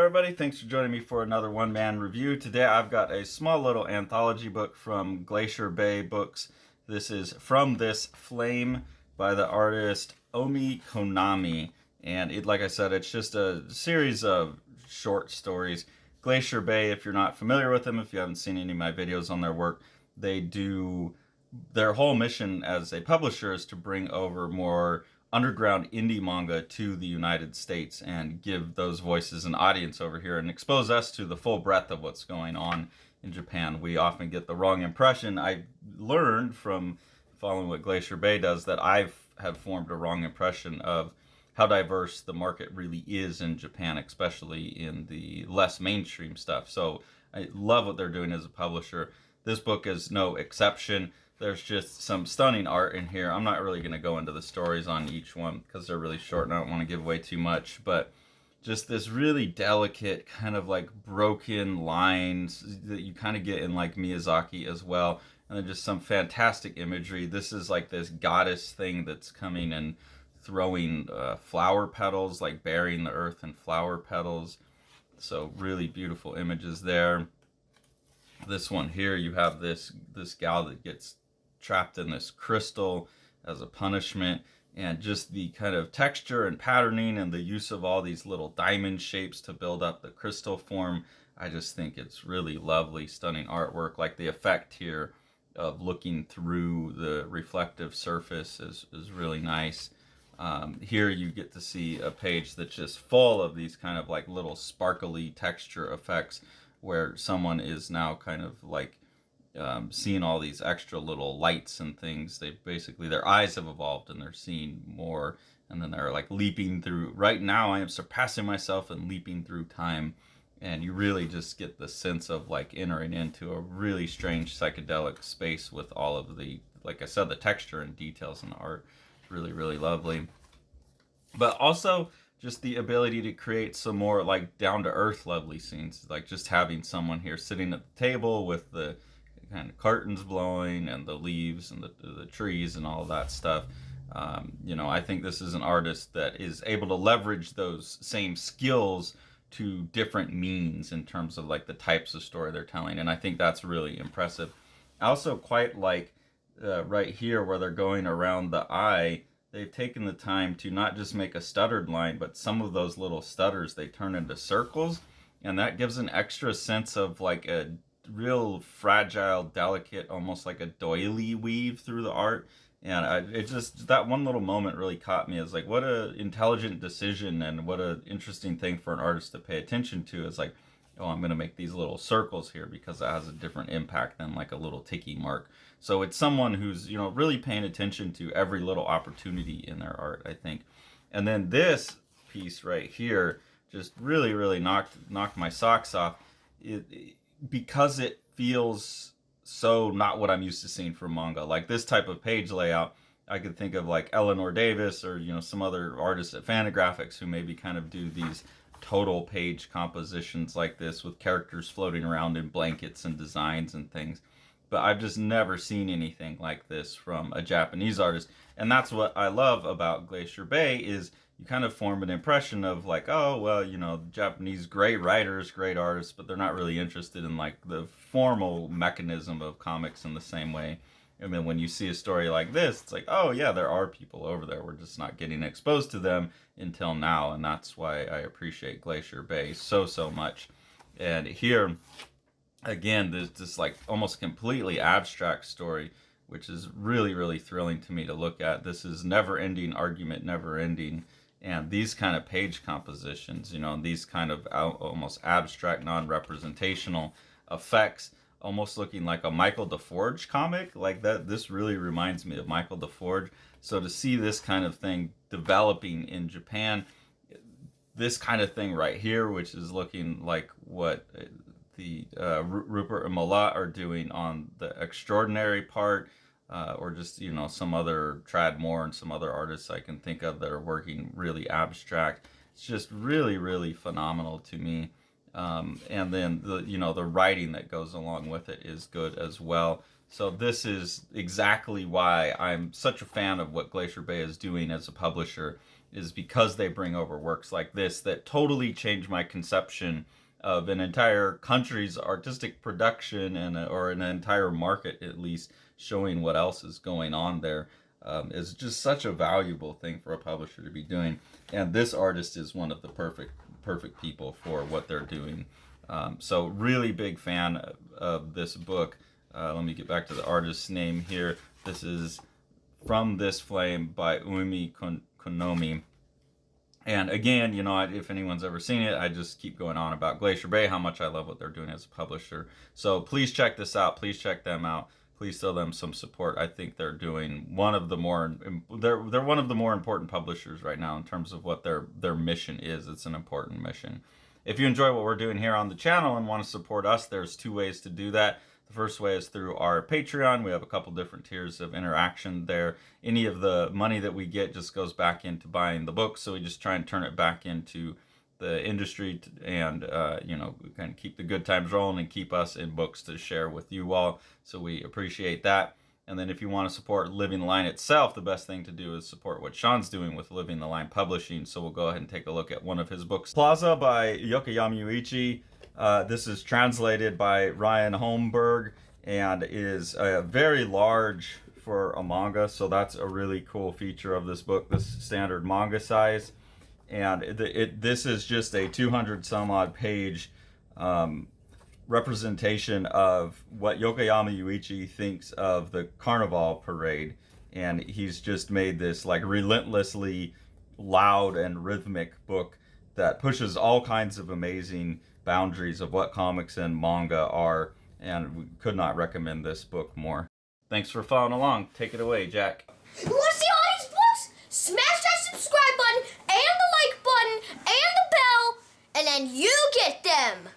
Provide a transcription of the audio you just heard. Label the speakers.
Speaker 1: everybody. Thanks for joining me for another one-man review. Today I've got a small little anthology book from Glacier Bay Books. This is From This Flame by the artist Oumi Konomi. And like I said, it's just a series of short stories. Glacier Bay, if you're not familiar with them, if you haven't seen any of my videos on their work, their whole mission as a publisher is to bring over more underground indie manga to the United States and give those voices an audience over here and expose us to the full breadth of what's going on in Japan. We often get the wrong impression. I learned from following what Glacier Bay does that I've had formed a wrong impression of how diverse the market really is in Japan, especially in the less mainstream stuff. So I love what they're doing as a publisher. This book is no exception. There's just some stunning art in here. I'm not really going to go into the stories on each one because they're really short and I don't want to give away too much, but just this really delicate kind of like broken lines that you kind of get in like Miyazaki as well. And then just some fantastic imagery. This is like this goddess thing that's coming and throwing flower petals, like burying the earth in flower petals. So really beautiful images there. This one here, you have this gal that gets trapped in this crystal as a punishment, and just the kind of texture and patterning and the use of all these little diamond shapes to build up the crystal form. I just think it's really lovely, stunning artwork. Like the effect here of looking through the reflective surface is really nice. Here you get to see a page that's just full of these kind of like little sparkly texture effects where someone is now kind of like seeing all these extra little lights and things. Their eyes have evolved and they're seeing more, and then they're like leaping through. Right now I am surpassing myself and leaping through time, and you really just get the sense of like entering into a really strange psychedelic space with all of the, like I said, the texture and details in the art. Really, really lovely. But also just the ability to create some more like down-to-earth lovely scenes, like just having someone here sitting at the table with the kind of curtains blowing and the leaves and the trees and all of that stuff. I think this is an artist that is able to leverage those same skills to different means in terms of like the types of story they're telling, and I think that's really impressive. I also quite like right here where they're going around the eye. They've taken the time to not just make a stuttered line, but some of those little stutters they turn into circles, and that gives an extra sense of like a real fragile, delicate, almost like a doily weave through the art. And it just, that one little moment really caught me as like, what a intelligent decision and what a interesting thing for an artist to pay attention to. Is like, oh, I'm going to make these little circles here because it has a different impact than like a little ticky mark. So it's someone who's, really paying attention to every little opportunity in their art, I think. And then this piece right here just really, really knocked my socks off. Because it feels so not what I'm used to seeing from manga. Like this type of page layout, I could think of like Eleanor Davis or, some other artists at Fantagraphics who maybe kind of do these total page compositions like this with characters floating around in blankets and designs and things. But I've just never seen anything like this from a Japanese artist. And that's what I love about Glacier Bay is you kind of form an impression of like, oh, well, Japanese great writers, great artists, but they're not really interested in like the formal mechanism of comics in the same way. And then when you see a story like this, it's like, oh yeah, there are people over there. We're just not getting exposed to them until now. And that's why I appreciate Glacier Bay so much. And here, again, there's this like almost completely abstract story, which is really, really thrilling to me to look at. This is never-ending argument, never-ending. And these kind of page compositions, these kind of almost abstract, non-representational effects, almost looking like a Michael DeForge comic, like that. This really reminds me of Michael DeForge. So to see this kind of thing developing in Japan, this kind of thing right here, which is looking like what the Rupert and Malat are doing on the extraordinary part, or just some other Trad Moore and some other artists I can think of that are working really abstract. It's just really, really phenomenal to me. And then the writing that goes along with it is good as well. So this is exactly why I'm such a fan of what Glacier Bay is doing as a publisher, is because they bring over works like this that totally change my conception of an entire country's artistic production or an entire market, at least, showing what else is going on there. Is just such a valuable thing for a publisher to be doing. And this artist is one of the perfect people for what they're doing. So really big fan of this book. Let me get back to the artist's name here. This is From This Flame by Oumi Konomi. And again, you know, if anyone's ever seen it, I just keep going on about Glacier Bay, how much I love what they're doing as a publisher. So please check this out. Please check them out. Please show them some support. I think they're doing one of the more they're one of the more important publishers right now in terms of what their mission is. It's an important mission. If you enjoy what we're doing here on the channel and want to support us, there's two ways to do that. The first way is through our Patreon. We have a couple different tiers of interaction there. Any of the money that we get just goes back into buying the books, so we just try and turn it back into the industry and you know, kind of keep the good times rolling and keep us in books to share with you all. So we appreciate that. And then if you want to support Living the Line itself, the best thing to do is support what Sean's doing with Living the Line Publishing. So we'll go ahead and take a look at one of his books. Plaza by Yokoyama Yuichi. This is translated by Ryan Holmberg and is very large for a manga. So that's a really cool feature of this book, this standard manga size. And this is just a 200 some odd page representation of what Yokoyama Yuichi thinks of the Carnival parade, and he's just made this like relentlessly loud and rhythmic book that pushes all kinds of amazing boundaries of what comics and manga are, and we could not recommend this book more. Thanks for following along. Take it away, Jack.
Speaker 2: You want to see all these books? Smash that subscribe button and the like button and the bell, and then you get them.